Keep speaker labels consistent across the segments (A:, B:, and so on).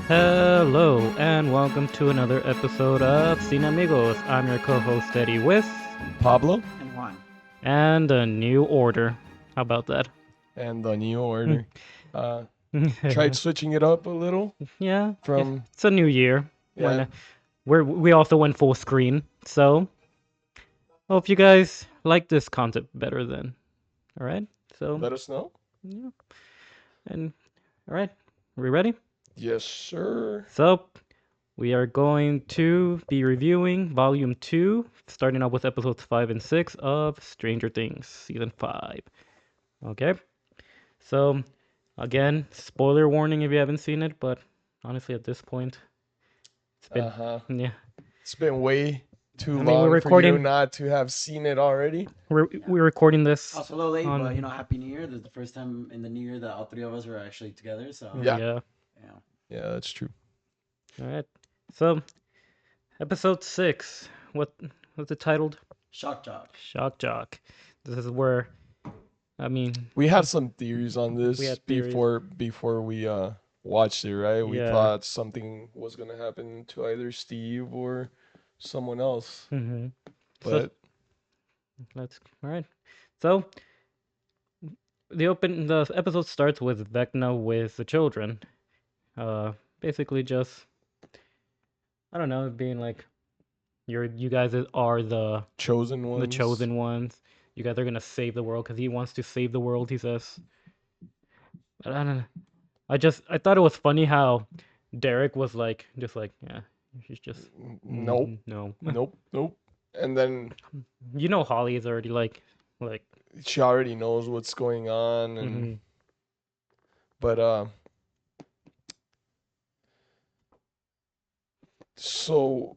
A: Hello, and welcome to another episode of CineAmigos. I'm your co-host Eddie with,
B: Pablo
C: And Juan.
A: and a new order. How about that?
B: and the new order. Uh, Tried switching it up a little
A: Yeah,
B: from
A: it's a new year.
B: yeah.
A: We also went full screen, so hope you guys like this concept better then. All right, so
B: Let us know.
A: yeah, and all right, we ready?
B: Yes, sir.
A: So we are going to be reviewing Volume 2, starting off with episodes 5 and 6 of Stranger Things, Season 5. Okay? So, again, spoiler warning if you haven't seen it, but honestly, at this point, it's
B: Uh
A: been,
B: huh.
A: yeah.
B: It's been way too
A: I mean,
B: long for you not to have seen it already.
A: we're recording this
C: Also a little late, but
A: on,
C: Happy New Year. This is the first time in the New Year that all three of us are actually together. So
B: Yeah,
A: yeah.
C: yeah,
B: yeah, that's true.
A: All right. So, episode 6, what's it titled?
C: shock jock.
A: Shock Jock. This is where, I mean,
B: We had some theories on
A: we
B: this
A: had theories.
B: before we watched it, right? We
A: Yeah.
B: thought something was gonna happen to either Steve or someone else,
A: Mm-hmm. So,
B: but
A: all right. So, the episode starts with Vecna with the children. Basically just I don't know, being like you guys are
B: chosen
A: the
B: ones.
A: chosen ones. You guys are gonna save the world because he wants to save the world. He says. But I don't know. I thought it was funny how Derek was like just like yeah she's just
B: Nope,
A: no.
B: nope. And then
A: You know Holly is already like
B: she already knows what's going on, and
A: mhm,
B: but so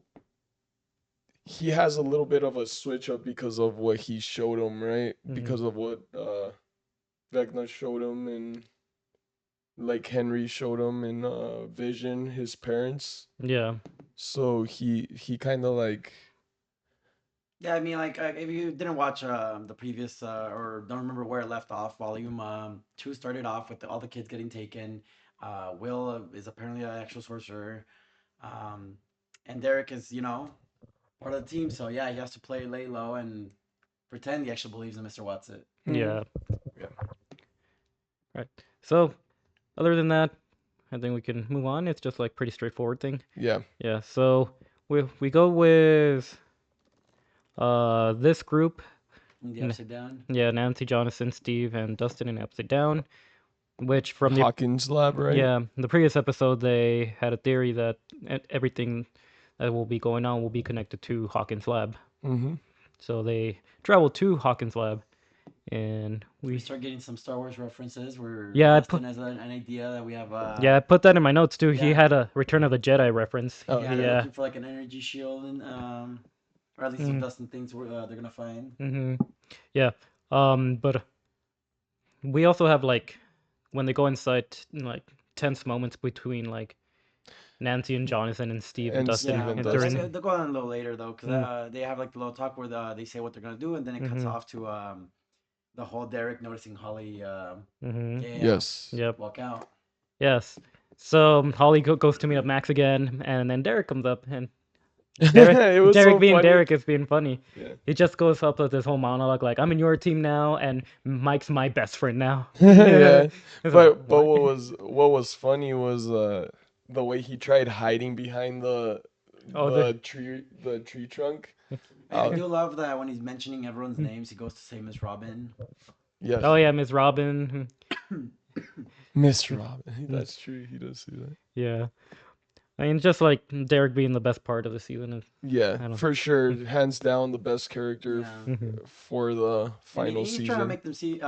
B: he has a little bit of a switch up because of what he showed him, right?
A: mhm,
B: Because of what Vecna showed him, and like Henry showed him in Vision, his parents.
A: yeah.
B: So he kind of like
C: Yeah, I mean, if you didn't watch the previous or don't remember where it left off, Volume 2 started off with all the kids getting taken. Will is apparently an actual sorcerer, um, and Derek is part of the team. So yeah, he has to lay low and pretend he actually believes in Mr. Watson.
B: hmm,
A: Yeah.
B: yeah,
A: Right. So other than that, I think we can move on. It's just like pretty straightforward thing.
B: yeah.
A: Yeah, so we go with this group.
C: In the Upside Down.
A: Yeah, Nancy, Jonathan, Steve, and Dustin in Upside Down. Which from the
B: Hawkins lab, right?
A: yeah the previous episode they had a theory that everything that will be going on will be connected to Hawkins' lab.
B: Mm-hmm.
A: So they travel to Hawkins' lab, and
C: We start getting some Star Wars references where
A: yeah
C: Dustin has an idea that we have
A: I put that in my notes too. He
C: yeah.
A: had a Return of the Jedi reference.
B: Oh,
C: Yeah, they're
B: yeah.
C: looking for like an energy shield, and or at least what
A: Mm,
C: Dustin thinks they're gonna find.
A: mm-hmm. Yeah. But we also have like when they go inside, like tense moments between like Nancy and Jonathan and Steve and
B: And
A: Dustin
B: Steve
C: Yeah,
B: and
C: but
B: Dustin.
C: they'll go on a little later though, because
A: Mm,
C: they have like the little talk where they say what they're gonna do, and then it cuts
A: mm-hmm,
C: off to the whole Derek noticing Holly.
A: mm-hmm.
C: Yeah,
B: Yes.
A: Yep.
C: walk out.
A: Yes. So Holly goes to meet up Max again, and then Derek comes up, and
B: It was
A: Derek
B: so
A: being
B: funny.
A: Derek is being funny.
B: Yeah.
A: He just goes up with this whole monologue like, "I'm in your team now, and Mike's my best friend now."
B: Yeah.
A: It's like,
B: But
A: what?
B: what was funny was the way he tried hiding behind
A: Oh,
B: the tree trunk.
C: I
B: Uh
C: do love that when he's mentioning everyone's names, he goes to say Miss Robin.
B: yes.
A: oh yeah, Miss Robin.
B: Mr. Robin. That's true. He does see that.
A: Yeah, I mean, just like Derek being the best part of the season. Is,
B: Yeah,
A: I don't.
B: for sure. Hands down the best character
C: Yeah,
A: Mhm.
B: for the
C: and
B: final
C: he's trying to
B: season.
C: make them see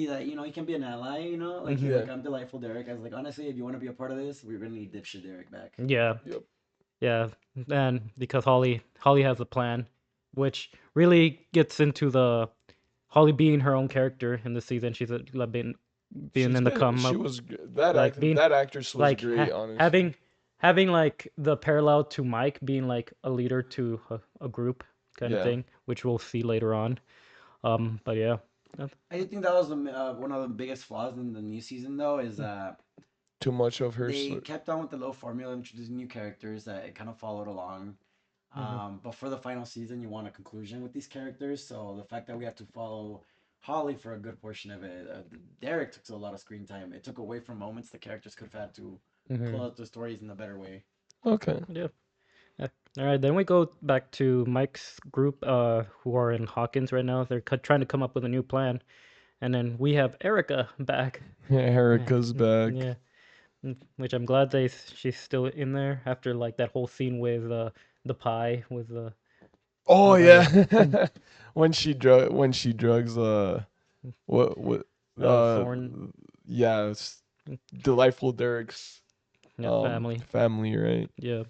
C: that he can be an ally. Like he's
A: Mhm.
B: Yeah.
C: like, I'm delightful, Derek. I was like, honestly, if you want to be a part of this, we're gonna need dipshit Derek back.
A: Yeah,
B: Yep.
A: yeah, and because Holly has a plan, which really gets into the Holly being her own character in the season. She's like being in the come
B: She
A: up,
B: was that
A: like
B: act
A: being
B: that actress was
A: like
B: great, honestly.
A: having like the parallel to Mike being like a leader to a group kind of
B: Yeah.
A: thing, which we'll see later on. But yeah.
C: I think that was one of the biggest flaws in the new season, though, is that
B: too much of her.
C: They kept on with the little formula, introducing new characters that it kind of followed along.
A: Mm-hmm.
C: But for the final season, you want a conclusion with these characters. So the fact that we have to follow Holly for a good portion of it, Derek took a lot of screen time. It took away from moments the characters could have had to
A: Mm-hmm.
C: close the stories in a better way.
B: Okay.
A: Yeah. Yeah. All right, then we go back to Mike's group, who are in Hawkins right now. They're trying to come up with a new plan, and then we have Erica back. Yeah,
B: Erica's back.
A: yeah. Which I'm glad she's still in there after like that whole scene with the pie with the
B: Oh
A: with like
B: yeah, when she drugs what
A: Thorn,
B: yeah, delightful Derek's
A: yeah, family.
B: family, right?
A: Yeah,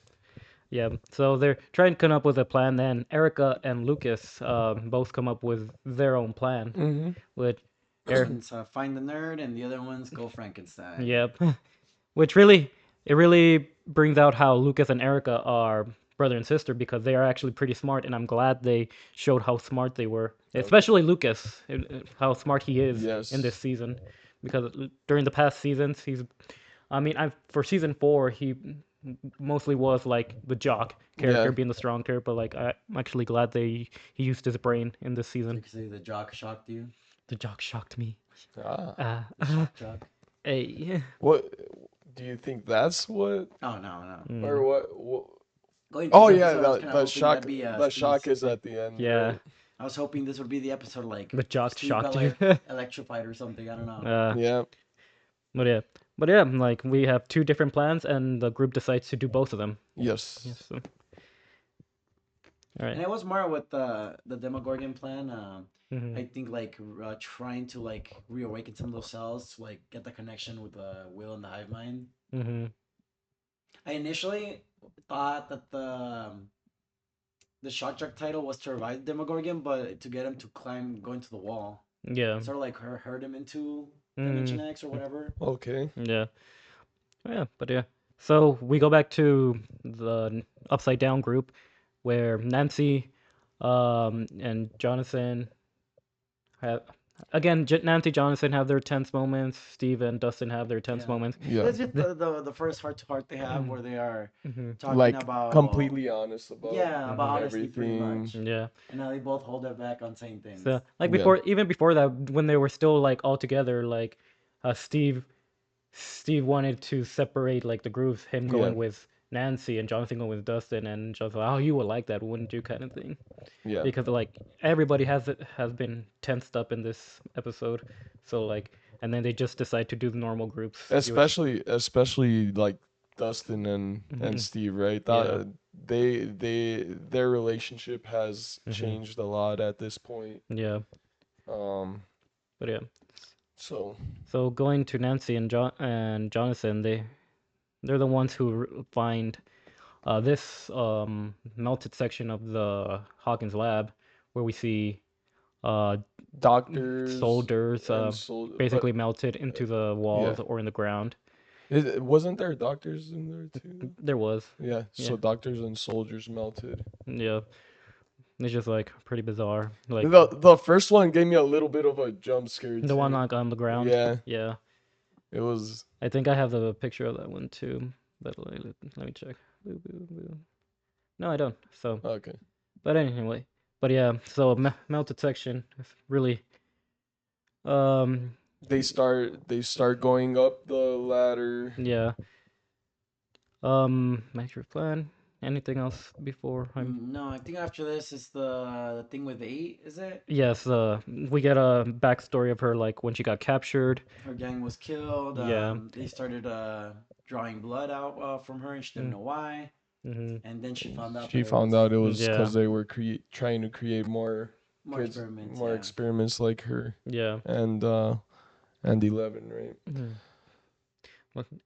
A: yeah. So they're trying to come up with a plan. Then Erica and Lucas both come up with their own plan,
B: Mm-hmm.
A: which Eric,
C: One's find the nerd, and the other one's go Frankenstein.
A: yep. Which really it really brings out how Lucas and Erica are brother and sister because they are actually pretty smart, and I'm glad they showed how smart they were,
B: Okay.
A: especially Lucas, how smart he is in this
B: Yes.
A: season. Because during the past seasons, I mean, for season 4, he mostly was like the jock
B: Yeah.
A: character, being the strong character. But like, I'm actually glad he used his brain in this
C: So
A: season.
C: you can say the jock shocked you.
A: The jock shocked me.
B: Ah.
A: Uh,
C: The shock jock.
A: hey.
B: What do you think that's what
C: Oh no, no.
B: or
A: Mm,
B: what?
C: Going to
B: Oh
C: this
B: yeah,
C: episode, I was kind of hoping that'd be
B: the shock
C: Steve's.
B: is at the end,
A: yeah,
B: right?
C: I was hoping this would be the episode like
A: the jock
C: Steve got
A: shocked you.
C: like electrified or something. I don't know.
A: uh,
B: Yeah.
A: But yeah, but yeah, like we have two different plans, and the group decides to do both of them. Yes.
B: Yes.
A: So, all right.
C: And it was more with the Demogorgon plan.
A: Mhm.
C: I think like trying to like reawaken some of those cells to like get the connection with the will and the hive mind.
A: Mhm.
C: I initially thought that the shock jock title was to revive the Demogorgon, but to get him to climb, going to the wall,
A: Yeah.
C: sort of like herd him into Dimension
A: Mm.
C: X or whatever.
B: Okay.
A: Yeah. Oh, yeah. But yeah. So we go back to the upside down group, where Nancy, and Jonathan have again. Nancy, Jonathan have their tense moments. Steve and Dustin have their tense
C: Yeah,
A: moments.
B: Yeah.
C: it's just the first heart to heart they have where they are
A: Mhm.
C: talking
B: Like
C: about
B: completely honest about
C: yeah about
A: Mhm.
C: honesty pretty
B: everything.
C: much,
A: Yeah.
C: and how they both hold their back on saying things.
A: So like
B: Yeah.
A: before, even before that, when they were still like all together, like Steve wanted to separate like the groups, him
B: Yeah.
A: going with Nancy and Jonathan going with Dustin, and just like, oh, you would like that, wouldn't you, kind of thing.
B: Yeah.
A: Because like everybody has been tensed up in this episode, so like, and then they just decide to do the normal groups, which
B: Especially like Dustin and
A: mhm,
B: Steve, right?
A: yeah,
B: Their relationship has
A: hmm,
B: changed a lot at this point.
A: yeah,
B: Um
A: but yeah.
B: so
A: So going to Nancy and Jonathan, they're the ones who find this melted section of the Hawkins lab where we see uh,
B: doctors
A: soldiers
B: and so but
A: basically melted into the
B: yeah.
A: walls or in the ground.
B: Wasn't there doctors in there too?
A: There was,
B: Yeah,
A: yeah,
B: so doctors and soldiers melted.
A: yeah. It's just like pretty bizarre. Like
B: The first one gave me a little bit of a jump scare
A: the one
B: too.
A: like on the ground.
B: Yeah,
A: Yeah,
B: it was
A: I think I have the picture of that one too. But let me check. Boo, boo, boo. No, I don't. So,
B: okay.
A: but anyway, but yeah. So melted section is really um
B: They start going up the ladder.
A: yeah. Master plan. Anything else before I'm?
C: No, I think after this is the thing with 8, is it?
A: Yes. We get a backstory of her, like when she got captured.
C: Her gang was killed.
A: Yeah.
C: They started drawing blood out from her, and she didn't
A: Mm,
C: know why.
A: mm-hmm.
C: And then she found out
B: She
C: that it
B: found
C: was
B: out it was
A: Yeah.
B: because they were trying to create more
C: more
B: kids,
C: experiments.
B: more
C: Yeah.
B: experiments like her
A: Yeah.
B: and 11, right?
A: Mhm.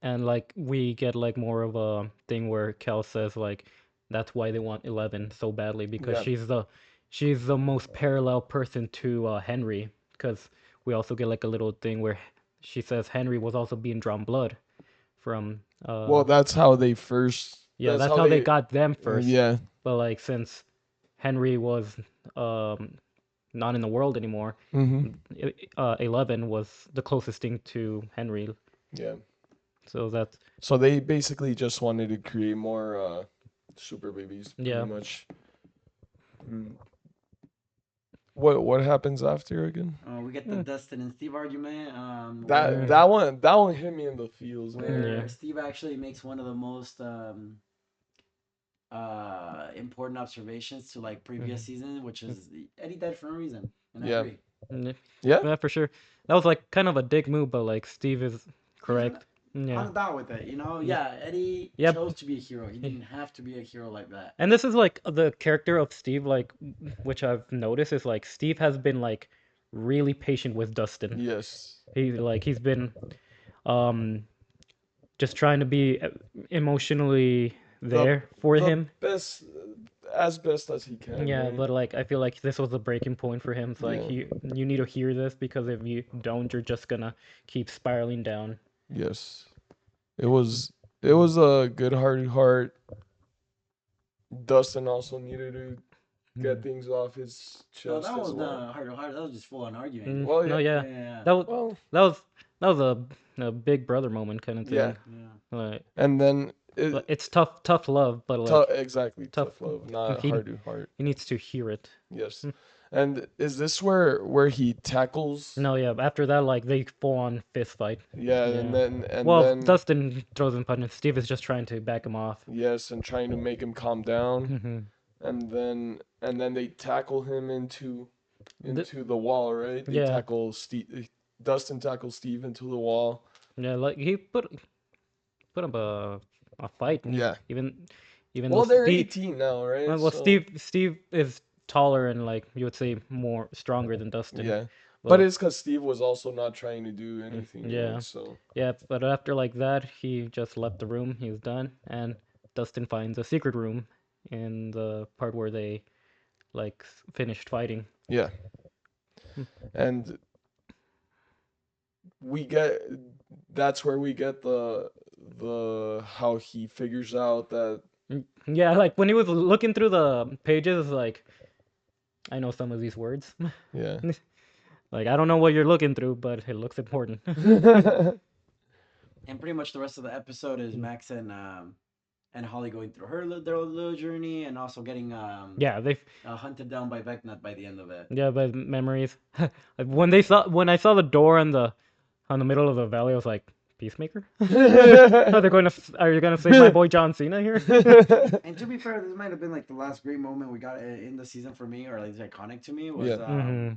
A: And like we get like more of a thing where Kel says like that's why they want 11 so badly because
B: Yeah.
A: she's the most parallel person to Henry because we also get like a little thing where she says Henry was also being drawn blood from
B: Well, that's how they first.
A: yeah,
B: That's
A: that's
B: how
A: how they
B: they.
A: got them first.
B: Yeah.
A: But like since Henry was um not in the world anymore,
B: Mm-hmm.
A: 11 was the closest thing to Henry.
B: Yeah.
A: So that's
B: So they basically just wanted to create more super babies, pretty
A: yeah.
B: much. Mm. What happens after again?
C: We get the
A: Mm,
C: Dustin and Steve argument,
B: That
A: mm,
C: where
B: that one hit me in the feels, man.
A: yeah.
C: Steve actually makes one of the most important observations to like previous
A: Mhm.
C: season, which is Eddie dead for a reason, and I
B: Yeah,
C: agree.
A: Yeah,
B: yeah,
A: yeah, for sure. That was like kind of a dick move, but like Steve is
C: He's an,
A: correct.
C: on
A: Yeah.
C: the dot with it, you know.
A: Yeah.
C: Yeah, Eddie
A: Yep.
C: chose to be a hero. He didn't have to be a hero like that.
A: And this is like the character of Steve, like which I've noticed is like Steve has been like really patient with Dustin.
B: yes.
A: He's been um just trying to be emotionally
B: The
A: there for
B: the
A: him.
B: best as best as he can,
A: Yeah,
B: right?
A: but like I feel like this was the breaking point for him. It's like
B: Yeah.
A: you need to hear this because if you don't, you're just gonna keep spiraling down.
B: Yes. It was a good heart. Dustin also needed to get
A: Mhm.
B: things off his
C: No, that
B: chest
C: one
B: as
C: was
B: well.
C: not heart to heart. That was just full on arguing.
B: Well,
A: No,
B: yeah.
A: yeah,
C: Yeah,
A: that was
B: Well,
A: that was that was a big brother moment kind of
B: yeah.
A: thing.
C: yeah.
A: Like,
B: And then
A: but it's tough love, but like
B: exactly
A: tough.
B: tough love, not
A: He
B: heart to heart.
A: he needs to hear it.
B: Yes.
A: Mm.
B: And is this where he tackles?
A: No, yeah. After that, like they full on fist fight.
B: Yeah,
A: Yeah.
B: and
A: Well,
B: then
A: Dustin throws him punches. Steve is just trying to back him off.
B: yes, and trying to make him calm down,
A: Hmm.
B: and then they tackle him into the wall, right? They
A: Yeah,
B: tackle Steve. Dustin tackles Steve into the wall.
A: yeah. Like he put up a fight, and
B: Yeah.
A: even though
B: Well, they're
A: Steve,
B: 18 now, right?
A: well,
B: So
A: Steve is taller and like you would say more stronger than Dustin,
B: yeah, but
A: but
B: it's because Steve was also not trying to do anything, right?
A: yeah,
B: So
A: yeah. But after like that, he just left the room. He was done, and Dustin finds a secret room in the part where they like finished fighting.
B: yeah, and we get that's where we get the how he figures out that
A: Yeah, like when he was looking through the pages, like I know some of these words.
B: yeah.
A: Like I don't know what you're looking through, but it looks important.
C: And pretty much the rest of the episode is Max and Holly going through their little journey, and also getting
A: Yeah, they
C: hunted down by Vecna by the end of it.
A: yeah, but memories. Like when I saw the door on the middle of the valley, I was like, Peacemaker? Are you gonna save my boy John Cena here?
C: And to be fair, this might have been like the last great moment we got in the season for me, or like iconic to me, was
B: Yeah.
A: Mm-hmm.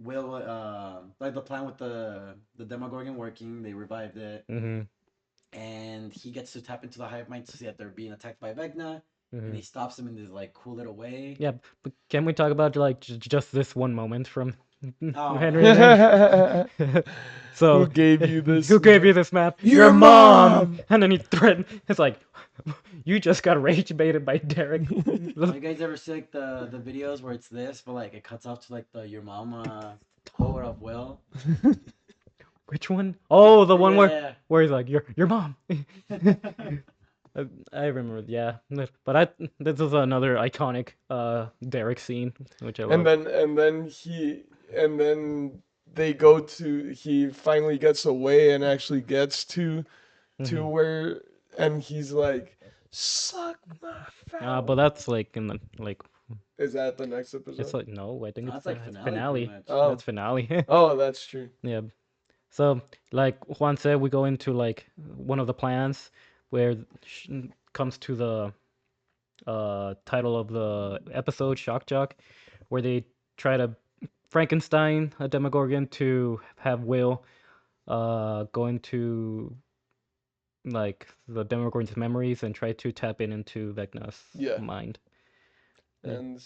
C: Will like the plan with the Demogorgon working. They revived it,
A: Mm-hmm.
C: and he gets to tap into the hive mind to see that they're being attacked by Vecna, and
A: Mm-hmm.
C: he stops them in this like cool little way.
A: Yeah, but can we talk about like just this one moment from
C: Oh,
A: Henry then?
B: Who
A: So,
B: gave you this?
A: who gave you this map?
B: Your mom!
A: And then he threatened. It's like, you just got rage baited by Derek.
C: you guys ever see like the videos where it's this, but like it cuts off to like the your mama quote of Will?
A: Which one? Oh, the one
C: Yeah.
A: where he's like, your mom. I remember, yeah. But this is another iconic Derek scene, which I
B: and
A: love.
B: then they go to he finally gets away and actually gets to
A: Mhm.
B: where and he's like suck my
A: But
B: foul.
A: that's like in the like
B: Is that the next
A: it's
B: episode?
A: like no, I think
C: That's
A: it's
C: like
A: it's
C: finale pretty
A: finale.
C: much.
B: Oh,
A: That's finale.
B: oh, that's true.
A: Yeah. So like Juan said, we go into like one of the plans where comes to the title of the episode, Shock Jock, where they try to Frankenstein a Demogorgon to have Will go into like the Demogorgon's memories and try to tap into Vecna's
B: Yeah,
A: mind. Yeah.
B: and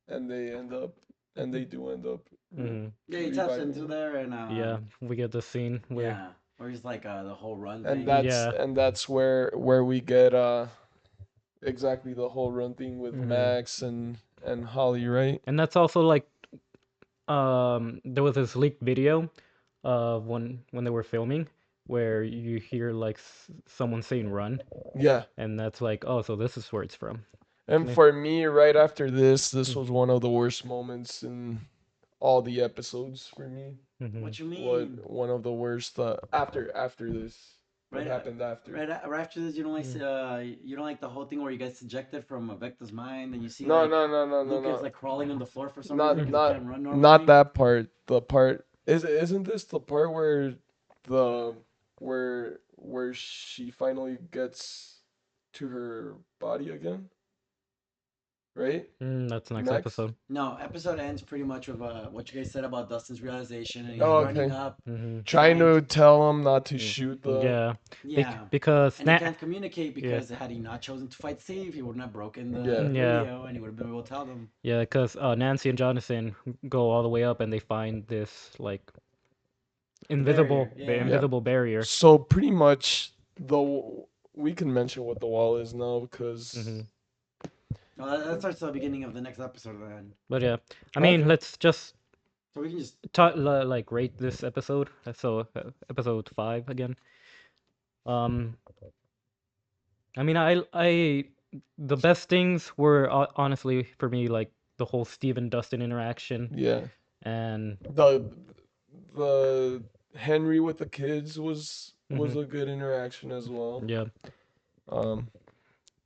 B: and they end up and they do end up
A: Hmm.
C: Yeah, he taps into there, and
A: Yeah, we get the scene where
C: yeah, where he's like the whole run
B: and
C: thing.
B: that's
A: yeah.
B: where we get exactly the whole run thing with
A: Hmm.
B: Max and Holly, right?
A: And that's also like there was this leaked video of when they were filming where you hear like someone saying run,
B: Yeah.
A: and that's like, oh, so this is where it's from.
B: And
A: Yeah.
B: for me, right after this
A: Mm.
B: was one of the worst moments in all the episodes for me.
A: Mhm.
C: What you
B: What
C: mean?
B: one of the worst after this. what
C: Right,
B: happened after.
C: right after this, you don't like
A: Mm.
C: you don't like the whole thing where he gets ejected from Vecta's mind, and you see
B: No,
C: like
B: no, no, no, no,
C: Luke is
B: no.
C: like crawling on the floor for some reason
B: Not,
C: because he
B: not,
C: can't run
B: not
C: normally.
B: that part. The part isn't this the part where the where she finally gets to her body again, right?
A: That's next
B: Next.
A: episode.
C: No, episode ends pretty much with what you guys said about Dustin's realization, and he's
B: Oh,
C: running
B: okay.
C: up,
A: Mm-hmm.
B: Trying
C: trying
B: to
C: to,
B: tell him not to
A: Mm.
B: shoot the.
A: Yeah,
C: yeah,
A: because
C: and he can't communicate
A: yeah,
C: because had he not chosen to fight Steve, he wouldn't have broken the
B: Yeah.
A: yeah,
C: radio, and he would have been able to tell them.
A: yeah, because Nancy and Jonathan go all the way up and they find this like
C: The barrier,
B: Yeah.
A: invisible barrier.
B: So pretty much the we can mention what the wall is now because
A: Hmm.
C: Well, that starts at the beginning of the next episode then.
A: But yeah, I mean,
B: okay.
A: let's just
C: So we can just
A: like rate this episode. So episode 5 again. Um, I mean, the best things were honestly for me like the whole Steve and Dustin interaction
B: Yeah.
A: and
B: The Henry with the kids was
A: mhm,
B: a good interaction as well.
A: yeah,
B: Um,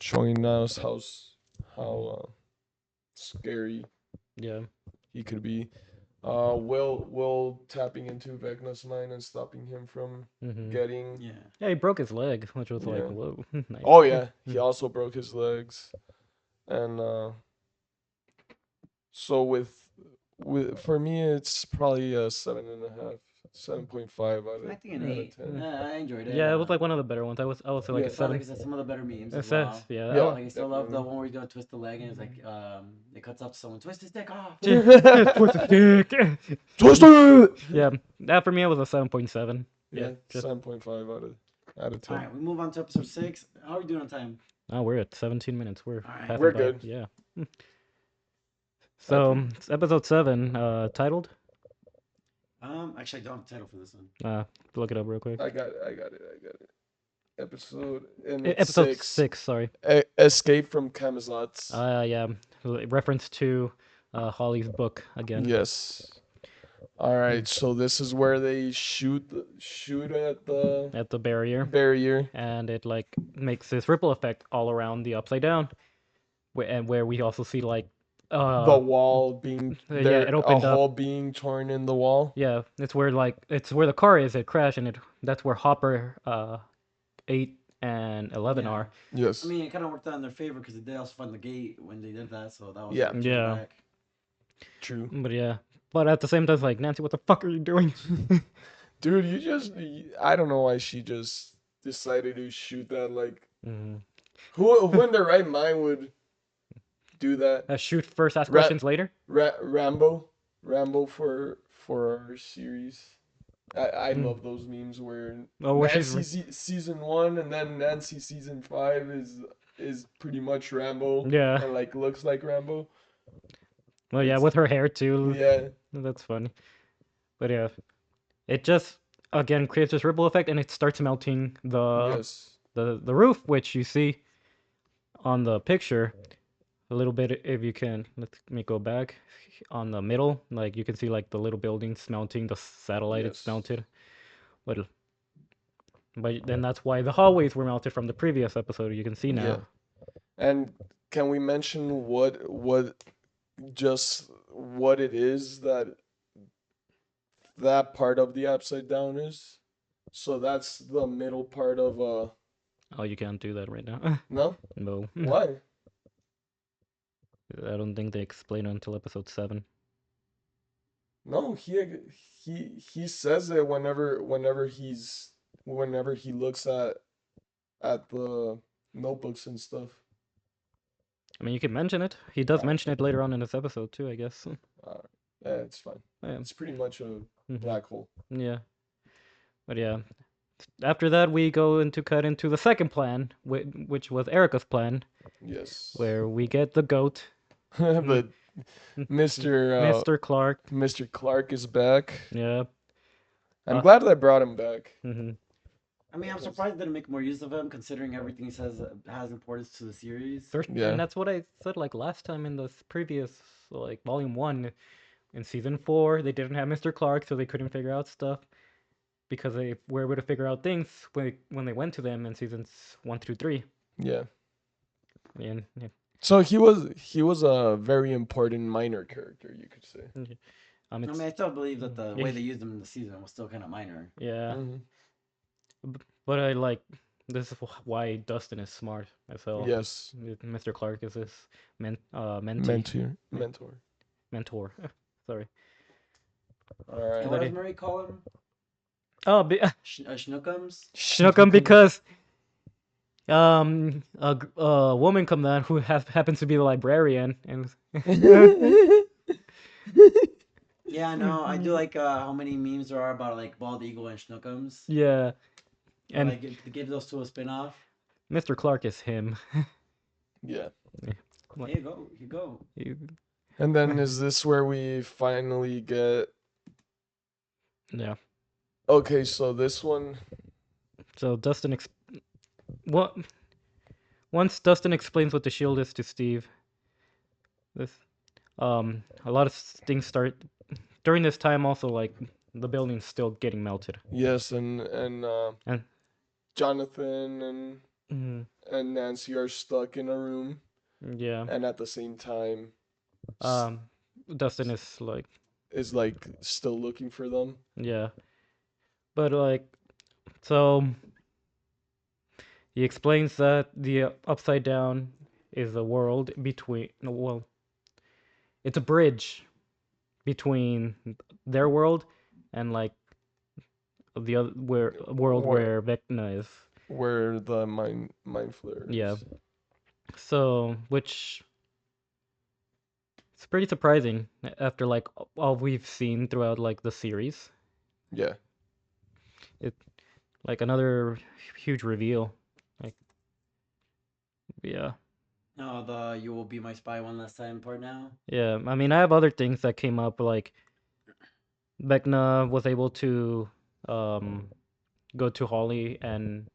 B: showing us how scary
A: yeah,
B: he could be. Will tapping into Vecna's mind and stopping him from
A: hmm
B: getting.
C: yeah.
A: yeah. He broke his leg, which was like
B: Yeah.
A: whoa, nice.
B: Oh yeah, he
A: Mm.
B: also broke his legs, and so with for me it's probably a 7.5, 7.5
C: I think an
B: out of
C: eight.
B: 10.
C: I enjoyed it.
A: Yeah, it was like one of the better ones. I would say like
B: Yeah.
A: a
C: But like
A: seven.
C: I said, some of the better memes
A: It
C: as
A: says,
C: well.
A: yeah.
B: Yeah,
C: Like I still love the
B: definitely.
C: one where he's gonna twist the leg and it's like it cuts off someone, twist his dick off.
A: Twist the stick.
B: Twist it!
A: Yeah, that for me it was a 7.7. Yeah,
B: Yeah,
A: just
B: 7.5 out of
C: All
B: 10.
C: right, we move on to episode 6. How are we doing on time?
A: oh, we're at 17 minutes. We're
C: All right.
A: passing
B: We're
A: by.
B: good.
A: Yeah.
B: I
A: So
B: think
A: it's episode 7, titled.
C: Actually, I don't have a title for this one.
A: Look it up real quick.
B: I got it. I got it. Episode and it's
A: Episode
B: 6.
A: 6. Sorry.
B: Escape from Kamazats.
A: Yeah, reference to Holly's book again.
B: Yes. All right. So this is where they shoot at the
A: At the barrier,
B: barrier.
A: and it like makes this ripple effect all around the upside down, and where we also see like
B: The wall being
A: yeah, it
B: there, a
A: opened up.
B: hole being torn in the wall.
A: Yeah, it's where the car is. It crashed, and that's where Hopper 8 and 11
C: Yeah.
A: are.
B: Yes.
C: I mean, it kind of worked out in their favor because they also found the gate when they did that, so that was
B: Yeah.
C: like,
A: Yeah.
C: back.
B: True.
A: But yeah, but at the same time, it's like Nancy, what the fuck are you doing?
B: Dude, I don't know why she just decided to shoot that. Like,
A: Mhm.
B: who in their right mind would do that?
A: Shoot first, ask
B: Ra-
A: questions later.
B: Rambo for our series. I
A: Mm.
B: love those memes where
A: Oh, where she's
B: Nancy season 1 and then Nancy season 5 is pretty much Rambo
A: yeah.
B: and like looks like Rambo.
A: Well, yeah,
B: It's-
A: with her hair too.
B: Yeah.
A: That's funny. But yeah, it just again creates this ripple effect, and it starts melting
B: Yes.
A: the roof, which you see on the picture a little bit. If you can, let me go back on the middle. Like you can see like the little buildings melting, the satellite it's
B: Yes.
A: melted. But then that's why the hallways were melted from the previous episode. You can see now.
B: Yeah. And can we mention just what it is that part of the upside down is? So that's the middle part of
A: Oh, you can't do that right now.
B: no?
A: No,
B: Why?
A: I don't think they explain it until episode 7.
B: No, he says it whenever he looks at the notebooks and stuff.
A: I mean, you can mention it. He does
B: Ah,
A: mention it later on in this episode too, I guess.
B: Yeah, it's fine.
A: Yeah.
B: It's pretty much a
A: Mhm.
B: black hole.
A: Yeah. But yeah, after that we go into cut into the second plan, which was Erica's plan,
B: Yes.
A: where we get the goat,
B: But Mr.
A: Mr. Clark.
B: Mr. Clark is back.
A: Yeah.
B: I'm glad they brought him back.
A: hmm
C: I mean, I'm surprised they didn't make more use of him, considering everything he says has importance to the series.
B: Yeah.
A: And that's what I said like last time in the previous like volume 1 in season 4. They didn't have Mr. Clark, so they couldn't figure out stuff. because they were able to figure out things when they went to them in seasons 1 through 3.
B: Yeah.
A: And
B: So he was a very important minor character, you could say.
C: I
A: it's
C: mean, I still believe that the
A: yeah,
C: way they used him in the season was still kind of minor.
A: yeah.
B: Hmm.
A: But I like this is why Dustin is smart as hell.
B: Yes.
A: Mr. Clark is his mentee men-
B: Mentor.
A: mentor. Sorry.
B: All
C: And
B: right.
C: what
A: That
C: does
A: he,
C: Murray call him?
A: oh,
C: Schnookums?
A: Snookum because a woman come down who happens to be the librarian and
C: Yeah, no, I do like how many memes there are about like bald eagle and Schnookums.
A: yeah,
C: Or
A: and
C: like to give those two a spin off.
A: Mr. Clark is him.
B: Yeah.
A: Like,
C: Here you go, here you go.
A: he-
B: And then is this where we finally get?
A: yeah.
B: Okay, so this one.
A: So what once Dustin explains what the shield is to Steve, this a lot of things start during this time. Also, like the building's still getting melted,
B: Yes, and
A: and
B: Jonathan and
A: mm,
B: and Nancy are stuck in a room,
A: yeah,
B: and at the same time,
A: um, Dustin is like
B: is like still looking for them.
A: yeah, but like so he explains that the upside down is a world between no, well, it's a bridge between their world and like the other where world
B: Where
A: where Vecna is.
B: where the mind flare
A: Yeah.
B: is.
A: So, which it's pretty surprising after like all we've seen throughout like the series.
B: Yeah.
A: It like another huge reveal. Like yeah.
C: No, the you will be my spy one last time part now.
A: Yeah, I mean I have other things that came up like Vecna was able to um go to Holly and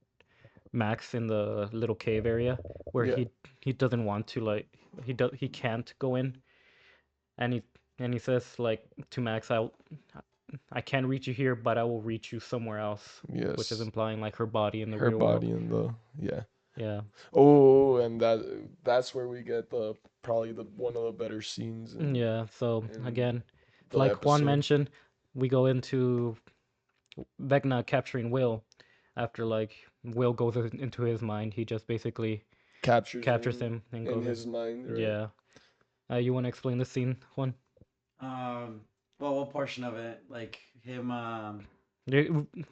A: Max in the little cave area where
B: Yeah.
A: he doesn't want to like he can't go in and he says like to Max I can't reach you here but I will reach you somewhere else, which is
B: Yes.
A: implying like her body in the
B: Her
A: real world.
B: body in the yeah.
A: Yeah.
B: Oh, and that's where we get the probably the one of the better scenes
A: Yeah, so
B: in
A: again,
B: the
A: like Juan
B: episode.
A: mentioned, we go into Vecna capturing Will after like Will goes into his mind. He just basically
B: Captures
A: captures
B: him
A: him and
B: in
A: goes in.
B: his mind, right?
A: Yeah. You want to explain the scene, Juan?
C: Um, well, what portion of it? Like him.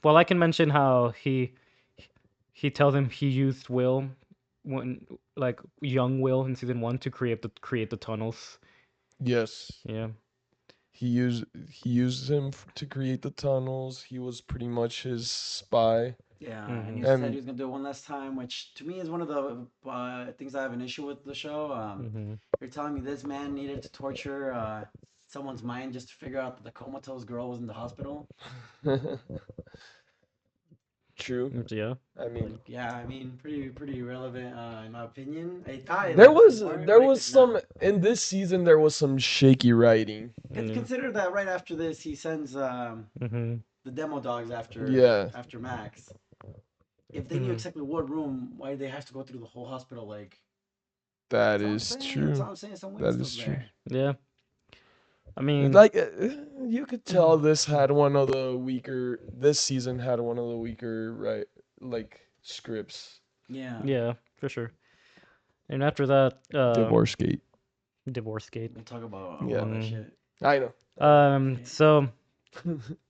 A: Well, I can mention how he tells him he used Will when like young Will in season 1 to create the tunnels.
B: Yes.
A: Yeah.
B: He used him to create the tunnels. He was pretty much his spy.
C: Yeah, and
A: Mhm.
C: he said he
B: And
C: was gonna do it one last time, which to me is one of the things I have an issue with the show.
A: Mhm.
C: You're telling me this man needed to torture someone's mind just to figure out that the comatose girl was in the hospital?
B: true.
A: Yeah.
B: I
C: Like,
B: mean,
C: yeah, I mean, pretty relevant in my opinion. I thought I
B: there
C: liked it
B: was
C: more,
B: there
C: but I
B: was
C: could
B: some
C: not.
B: in this season. There was some shaky writing.
A: Yeah.
C: Consider that right after this, he sends
A: Mhm.
C: the demo dogs
B: Yeah,
C: after Max. If they knew
A: Mhm.
C: exactly what room, why did they have to go through the whole hospital? Like,
B: that
C: that's all I'm
B: is
C: saying. That's
B: true.
C: all I'm saying. Some weird
B: That
C: stuff
B: is true.
C: there.
A: Yeah. I mean,
B: Like you could tell this had one of the weaker. This season had one of the weaker right like scripts.
C: Yeah,
A: yeah, for sure. And after that,
B: Divorce Gate.
A: divorce gate.
C: we'll talk about all
B: Yeah,
C: that
A: Mm.
C: shit.
B: I know. I know.
A: So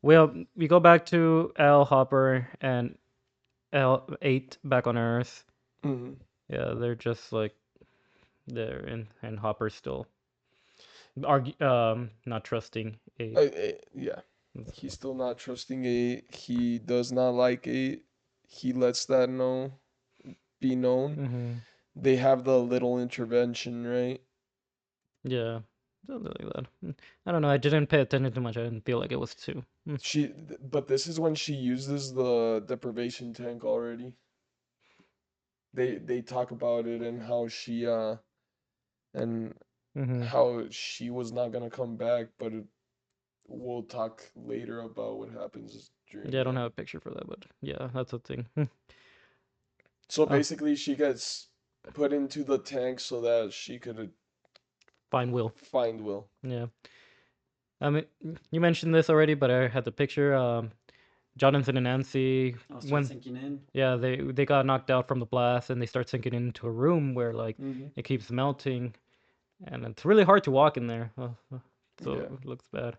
A: we go back to Al Hopper and L8 back on Earth.
B: Hmm.
A: Yeah, they're just like there and Hopper's still not trusting 8.
B: Yeah, he's still not trusting A. He does not like A. He lets that be known.
A: Mhm.
B: They have the little intervention, right?
A: Yeah. Something like that. I don't know. I didn't pay attention too much. I didn't feel like it was too.
B: But this is when she uses the deprivation tank already. They talk about it and and
A: Mhm.
B: how she was not gonna come back, but we'll talk later about what happens during
A: Yeah, I don't
B: that.
A: have a picture for that, but yeah, that's a thing.
B: So
A: uh,
B: basically, she gets put into the tank so that she could
A: Fine Will.
B: find Will.
A: Yeah. I mean, you mentioned this already, but I had the picture. Jonathan and Nancy,
C: I'll start
A: when
C: sinking in.
A: yeah, they got knocked out from the blast and they start sinking into a room where like
B: Mm-hmm.
A: it keeps melting and it's really hard to walk in there. So
B: Yeah.
A: it looks bad.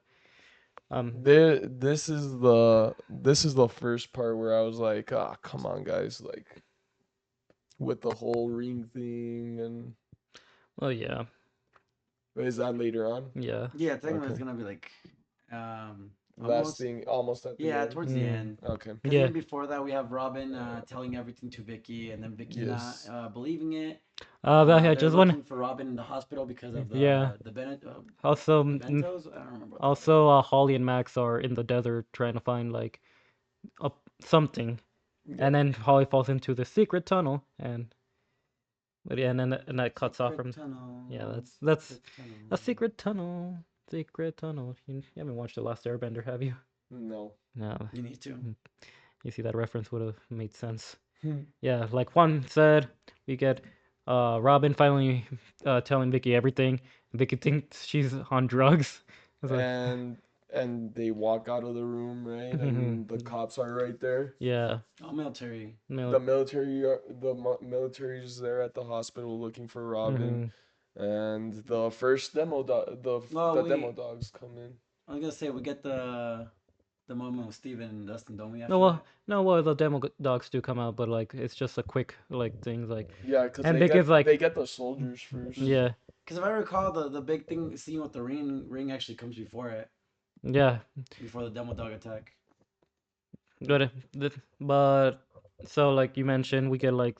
A: Um,
B: This is the first part where I was like, ah, come on, guys, like with the whole ring thing, and
A: well, yeah,
B: is that later on?
A: yeah.
C: Yeah, technically it's
B: Okay.
C: gonna be like, um,
B: Last
C: almost.
B: thing, almost at the
C: Yeah,
B: end.
C: towards the
A: Mm,
C: end.
B: Okay.
C: Because
A: yeah.
C: even before that, we have Robin telling everything to Vicky, and then Vicky not
B: Yes.
C: believing it.
A: But I
C: They're
A: just want
C: looking for Robin in the hospital because of
A: yeah. Also,
C: the Bentos. I don't remember what the hell they
A: also,
C: are.
A: Holly and Max are in the desert trying to find like a, something,
B: Yeah.
A: and then Holly falls into the secret tunnel, and but yeah, and that cuts off
C: Secret
A: from yeah.
C: tunnel,
A: That's
C: secret tunnel.
A: a secret tunnel, secret tunnel. You haven't watched The Last Airbender, have you?
B: No.
A: No.
C: You need to.
A: You see that reference would have made sense.
B: Hmm.
A: Yeah, like Juan said, we get Robin finally telling Vicky everything. Vicky thinks she's on drugs. It's like,
B: and and they walk out of the room, right? And the cops are right there.
A: yeah,
C: All military.
A: no,
B: The military's there at the hospital looking for Robin,
A: mm-hmm.
B: and the first
C: Well,
B: the demo
C: we.
B: dogs come in.
C: I was gonna say we get the moment with Steven and Dustin, don't we?
A: No,
C: After
A: well,
C: that.
A: no, well, the demo dogs do come out, but like it's just a quick like things like,
B: Yeah, because
A: and Vicky's like,
B: they get the soldiers first.
A: yeah,
C: Because if I recall, the big thing scene with the ring actually comes before it,
A: yeah,
C: before the demo dog attack.
A: but but so like you mentioned, we get like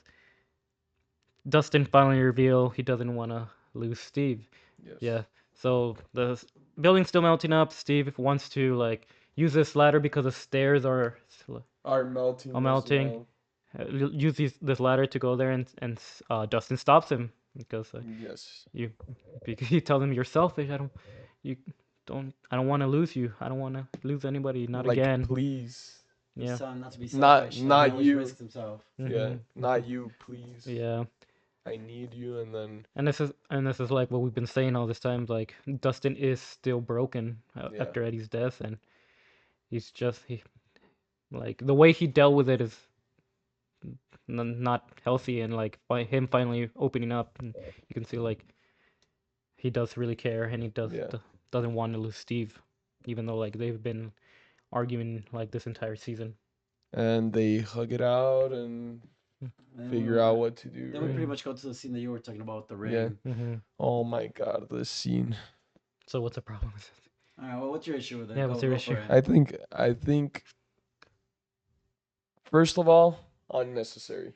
A: Dustin finally reveal he doesn't want to lose Steve.
B: Yes.
A: Yeah. So the building's still melting up. Steve wants to like use this ladder because the stairs
B: Are melting as
A: melting.
B: well.
A: Use this ladder to go there, and Dustin stops him because
B: Yes.
A: you because you tell him you're selfish. You I don't want to lose you. I don't want to lose anybody. Not
B: Like,
A: again.
B: please.
A: Yeah.
C: Just tell him not to be
B: Not
C: selfish. He
B: not
C: always
B: you.
C: risks himself.
B: Yeah.
A: Hmm.
B: Not you, please.
A: Yeah.
B: I need you, and then
A: And this is like what we've been saying all this time. Like Dustin is still broken
B: yeah.
A: after Eddie's death, and he like the way he dealt with it is not healthy, and like by him finally opening up, and you can see like he does really care, and he
B: Yeah.
A: doesn't want to lose Steve, even though like they've been arguing like this entire season.
B: And they hug it out and figure out what to do,
C: Then we
B: right?
C: pretty much go to the scene that you were talking about, the
B: Yeah.
C: ring.
A: Mm-hmm.
B: Oh my god, this scene.
A: So what's the problem with it?
C: All right, well, what's your issue with it?
A: Yeah,
C: Go
A: what's your
C: go
A: issue?
C: for it.
B: I think first of all, unnecessary.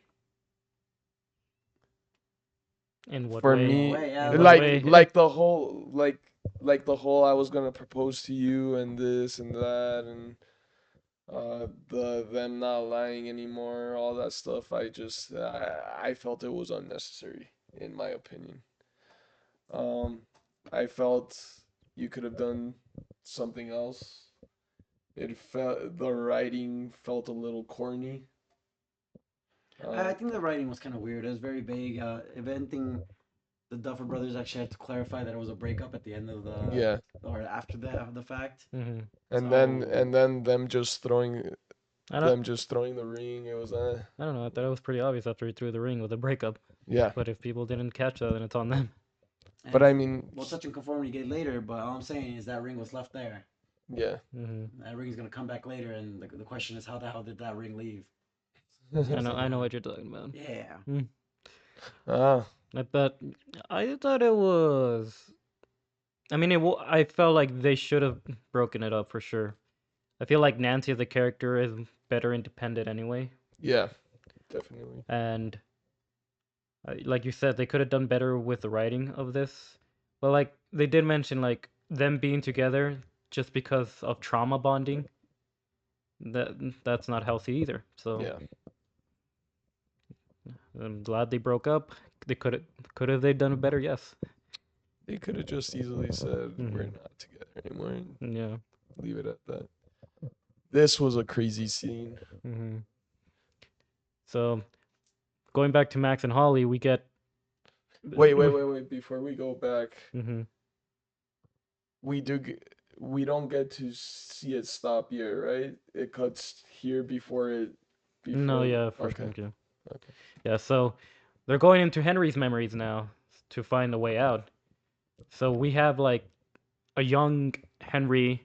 A: In what
B: For
A: way?
C: In what
B: me,
C: way? Yeah,
A: In
C: what
A: what
C: do you
A: way?
C: mean?
B: like the whole I was gonna propose to you and this and that and the them not lying anymore, all that stuff. I felt it was unnecessary in my opinion. Um, I felt you could have done something else. It felt the writing felt a little corny.
C: I
B: Um,
C: think the writing was kind of weird. It was very vague. If anything, the Duffer Brothers actually had to clarify that it was a breakup at the end of the
B: yeah,
C: or after the fact.
A: Mm-hmm.
C: So
B: and then them just throwing
A: I don't.
B: them just throwing the ring. It was
A: I don't know. I thought it was pretty obvious after he threw the ring with a breakup.
B: yeah,
A: But if people didn't catch that, then it's on them.
B: but
C: and
B: I mean
C: we'll touch on conformity gate later. But all I'm saying is that ring was left there.
B: yeah.
A: Mm-hmm.
C: That ring is gonna come back later, and the question is how the hell did that ring leave? It's
A: I know.
C: upside
A: I know
C: down.
A: what you're talking about.
C: Yeah.
A: Mm.
B: Ah,
A: But I thought it was. I mean, I felt like they should have broken it up for sure. I feel like Nancy as a character is better independent anyway,
B: yeah, definitely.
A: and like you said, they could have done better with the writing of this. But like they did mention, like them being together just because of trauma bonding. That's not healthy either. So
B: Yeah,
A: I'm glad they broke up. They could have they done it better? Yes.
B: they could have just easily said we're
A: Hmm.
B: not together anymore.
A: Yeah.
B: leave it at that. This was a crazy scene.
A: Hmm. So going back to Max and Holly, we get.
B: Wait. Before we go back,
A: Mm-hmm.
B: we do. We don't get to see it stop yet, right? It cuts here before it.
A: No,
B: Before.
A: yeah, first
B: Okay.
A: one, yeah.
B: Okay.
A: Yeah, so they're going into Henry's memories now to find the way out. So we have like a young Henry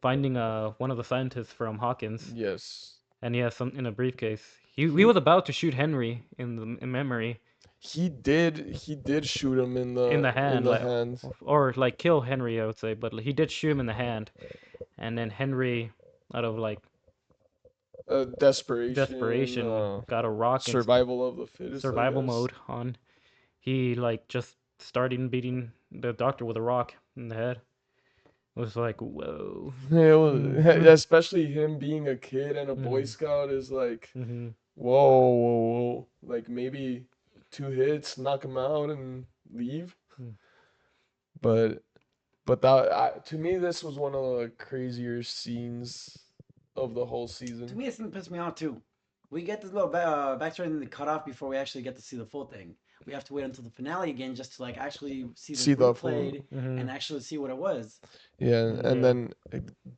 A: finding one of the scientists from Hawkins,
B: Yes.
A: and he has some in a briefcase. He
B: He
A: was about to shoot Henry in the in memory
B: he did shoot him in
A: in
B: the
A: the hand, like
B: hand.
A: or like kill Henry, I would say, but he did shoot him in the hand, and then Henry, out of like
B: Desperation,
A: desperation, got a rock and
B: survival of the fittest, I
A: survival
B: guess.
A: mode on. He like just started beating the doctor with a rock in the head. It was like, whoa.
B: Yeah,
A: Mm-hmm.
B: especially him being a kid and a Boy
A: Mm-hmm.
B: Scout is like,
A: Mm-hmm.
B: whoa. Like maybe 2 hits, knock him out and leave. But to me, this was one of the crazier scenes of the whole
C: To
B: season.
C: me, it seemed pissed me off too. We get this little backstory and the cut off before we actually get to see the full thing. We have to wait until the finale again just to like actually see this
B: See the
C: replayed
B: full,
A: Mm-hmm.
C: and actually see what it was.
B: yeah, and
A: Yeah.
B: then,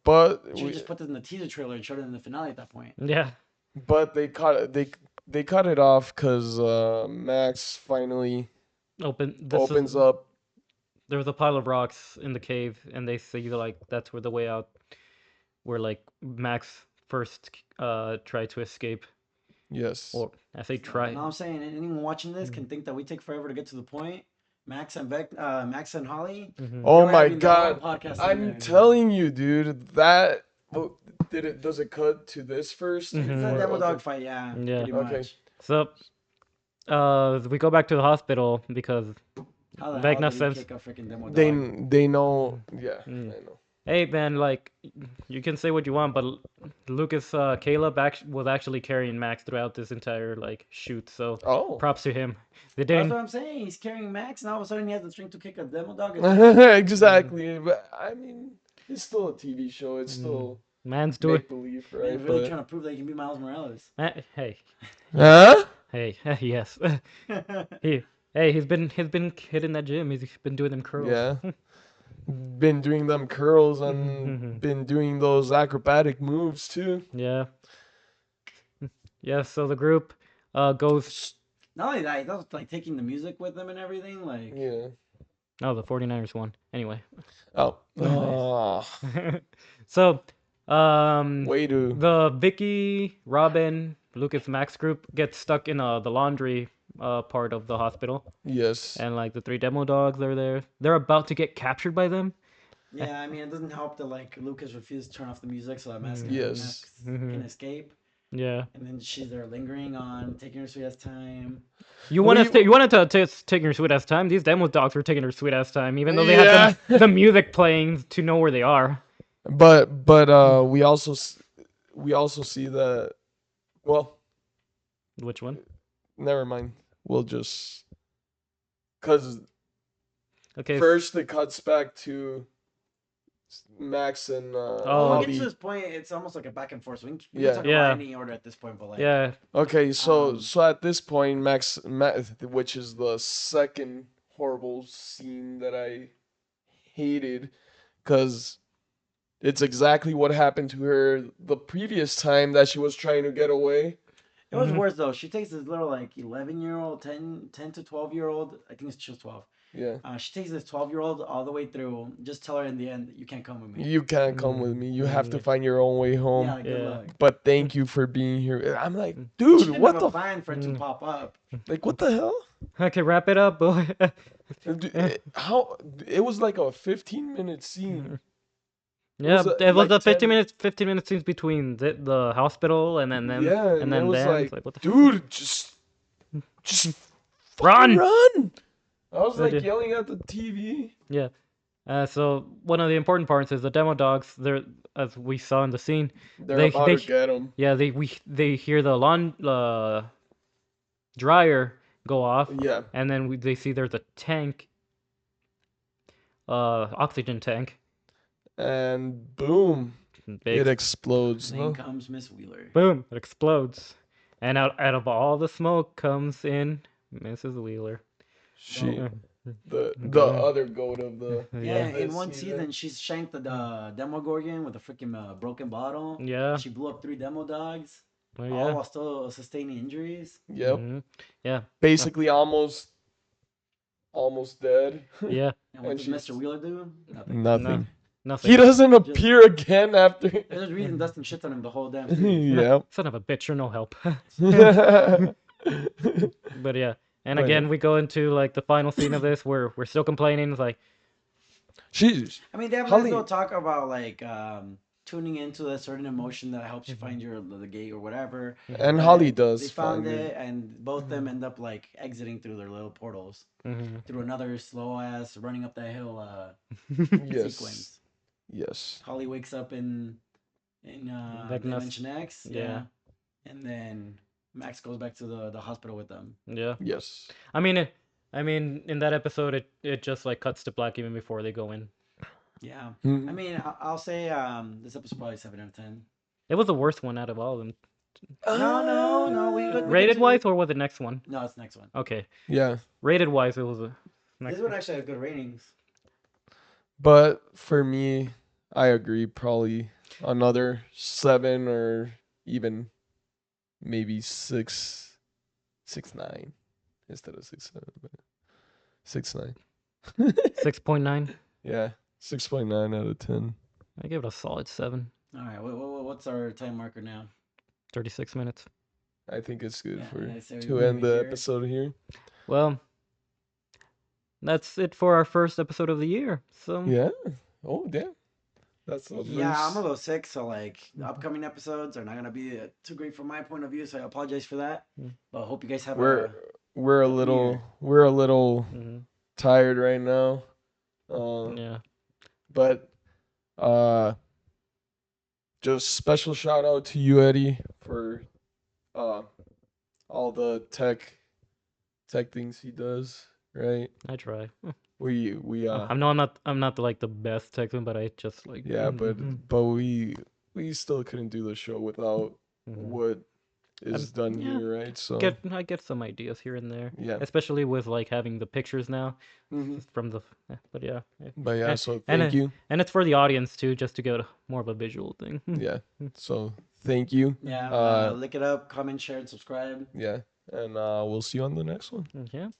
B: but
C: Should have just put this in the teaser trailer and showed it in the finale at that point.
A: Yeah.
B: they cut it off because Max finally
A: Open. This is
B: opens up.
A: there was a pile of rocks in the cave, and they say like that's where the way out, where like Max first tried to escape,
B: Yes.
A: or I say
C: And
A: try.
C: all I'm saying, anyone watching this
A: Mm-hmm.
C: can think that we take forever to get to the point. Max and Holly,
A: Mm-hmm.
C: they
B: Oh
C: were
B: my
C: having their own
B: god.
C: podcast in
B: I'm
C: there.
B: teling you, dude, that does it cut to this first
C: It's a
A: Mm-hmm.
B: before
C: demo
B: okay.
C: dog fight, yeah,
A: Yeah.
C: pretty
B: Okay.
C: much.
A: So we go back to the hospital because
C: How the hell
A: Vecna
C: did he
A: says,
C: kick a freaking demo
B: They
C: dog?
B: they know yeah,
A: mm,
B: I know.
A: "Hey man, like you can say what you want, but Lucas Caleb was actually carrying Max throughout this entire like shoot. So
B: Oh.
A: props to him. They
C: Well, that's
A: didn't.
C: what I'm saying. He's carrying Max, and all of a sudden he has the strength to kick a demo dog again.
A: Mm,
B: Exactly. But I mean, it's still a TV show. It's
A: mm,
B: still
A: man's doing.
B: make believe,
C: Man,
B: right?
C: really
B: But
C: trying to prove that he can be Miles Morales.
A: Hey, yes,
B: huh?
A: hey, yes. he, he's been hitting that gym. He's been doing them curls.
B: Yeah. Been doing them curls and been doing those acrobatic moves too.
A: Yeah, yeah. So the group goes.
C: Not only that, he's also like taking the music with him and everything. Like,
B: Yeah.
A: Oh, the 49ers won. Anyway.
B: Oh.
C: Nice.
A: So,
B: Way to.
A: the Vicky, Robin, Lucas, Max group gets stuck in the laundry part of the hospital,
B: Yes.
A: and like the three demo dogs are there. They're about to get captured by them.
C: yeah, I mean, it doesn't help that like Lucas refused to turn off the music so that Max,
B: Yes.
C: can escape.
A: Yeah.
C: And then she's there lingering on, taking her sweet ass time.
A: You
B: We-
A: wanted to take your sweet ass time. These demo dogs were taking their sweet ass time, even though they had
B: Yeah.
A: the music playing to know where they are.
B: But we also see that. Well,
A: Which one?
B: never mind. We'll just because
A: Okay.
B: first it cuts back to Max and
A: Oh.
C: When we get to
B: Holly.
C: this point, it's almost like a back and forth. So we
B: Yeah.
C: can talk
A: Yeah.
C: about any order at this point, but like,
A: Yeah.
B: Okay, so
C: Um,
B: so at this point, which is the second horrible scene that I hated, because it's exactly what happened to her the previous time that she was trying to get away.
C: it was
A: Mhm.
C: worse though. She takes this little like 11-year-old, 10 to 12-year-old. I think she was 12.
B: Yeah,
C: She takes this 12-year-old all the way through. Just tell her in the end, you can't come with me.
B: you can't come with me. You have to
A: Yeah.
B: find your own way home.
C: Yeah, good
A: Yeah.
C: luck.
B: But thank you for being here. I'm like,
C: She
B: dude,
C: didn't
B: what
C: have
B: the
C: a plan for it to
A: Mm.
C: pop up.
B: like what the hell?
A: Okay, wrap it up, boy.
B: How it was like a 15-minute scene.
A: Yeah,
B: was,
A: it was
B: like
A: the 15
B: 10
A: minutes, 15 minute scenes between the hospital and then them
B: Yeah,
A: and
B: and
A: then
B: it was
A: them.
B: like,
A: It's like, what the
B: dude, just
A: Run!
B: run! I was
A: They
B: like
A: did.
B: yelling at the TV.
A: Yeah. So one of the important parts is the demo dogs. They're, as we saw in the scene.
B: They're about to get him.
A: Yeah, they hear the dryer go off,
B: Yeah,
A: and then they see there's a tank, oxygen tank,
B: and boom,
A: Big
B: it explodes.
C: And in
B: No,
C: comes Miss Wheeler.
A: boom, it explodes. And out of all the smoke comes in Mrs. Wheeler.
B: she
C: Go.
A: Uh,
B: the
A: Go.
B: other goat of the
C: Yeah,
A: Yeah.
B: of
C: in
B: this
C: one
B: season.
C: season, she's shanked the Demogorgon with a freaking broken bottle.
A: Yeah.
C: She blew up 3 Demo dogs,
A: Well,
C: all
A: yeah.
C: while still sustaining injuries.
B: Yep,
A: Yeah.
B: basically almost dead,
A: Yeah.
C: And what
B: and
C: does Mr.
B: she's
C: Wheeler do? Nothing.
A: No.
B: nothing. He
A: Nothing.
B: doesn't
C: Just
B: appear again after.
C: there's a reason Dustin shits on him the whole damn series.
B: Yep.
A: Son of a bitch, you're no help.
B: But
A: But yeah. And
B: yeah,
A: again, we go into like the final scene of this where we're still complaining. It's like,
B: she's
C: I mean, they have a nice
B: Holly.
C: little talk about like tuning into a certain emotion that helps you find your the gate or whatever.
B: And Holly
C: But they
B: does
C: found
B: find it.
C: it, and both them end up like exiting through their little portals through another slow ass running up that hill
B: Yes.
C: sequence.
B: Yes.
C: Holly wakes up in
A: Like
C: Dimension X,
A: yeah.
C: and then Max goes back to the hospital with them.
A: Yeah.
B: Yes.
A: I mean, in that episode, it just like cuts to black even before they go in.
C: Yeah,
B: Mm.
C: I mean, I'll say this episode probably 7 out of 10.
A: It was the worst one out of all of them.
C: No, we
A: Rated wise, or was the next one?
C: No, it's the next one.
A: Okay.
B: Yeah.
A: Rated wise, it was a next
C: This one actually has good ratings.
B: But for me, I agree. Probably another 7 or even maybe 6.9 instead of 6.7. But 6.9.
A: 6.9.
B: Yeah, 6.9 out of 10.
A: I give it a solid 7.
C: All right, what's our time marker now?
A: 36 minutes.
B: I think it's good
C: Yeah, I say
B: to
C: we
B: end the
C: here.
B: episode here.
A: Well, that's it for our first episode of the year. So
B: Yeah. Oh, damn. That's the
C: Yeah, I'm
B: first.
C: gonna go 6. So like the upcoming episodes are not gonna be too great from my point of view. So I apologize for that. But I hope you guys have
B: We're a
C: happy
B: little tired right now.
A: yeah.
B: But just special shout out to you, Eddie, for all the tech things he does. Right?
A: I try.
B: We
A: I'm not like the best texan, but I just like
B: yeah, but we still couldn't do the show without what is done
A: yeah.
B: here, right? So
A: I get some ideas here and there.
B: yeah.
A: Especially with like having the pictures now
B: Mhm.
A: from the but yeah.
B: But yeah,
A: And-
B: so
A: and
B: thank
A: it-
B: you.
A: And it's for the audience too, just to get more of a visual thing.
B: Yeah. So thank you.
C: Yeah, look it up, comment, share, and subscribe.
B: Yeah. And we'll see you on the next one.
A: Yeah.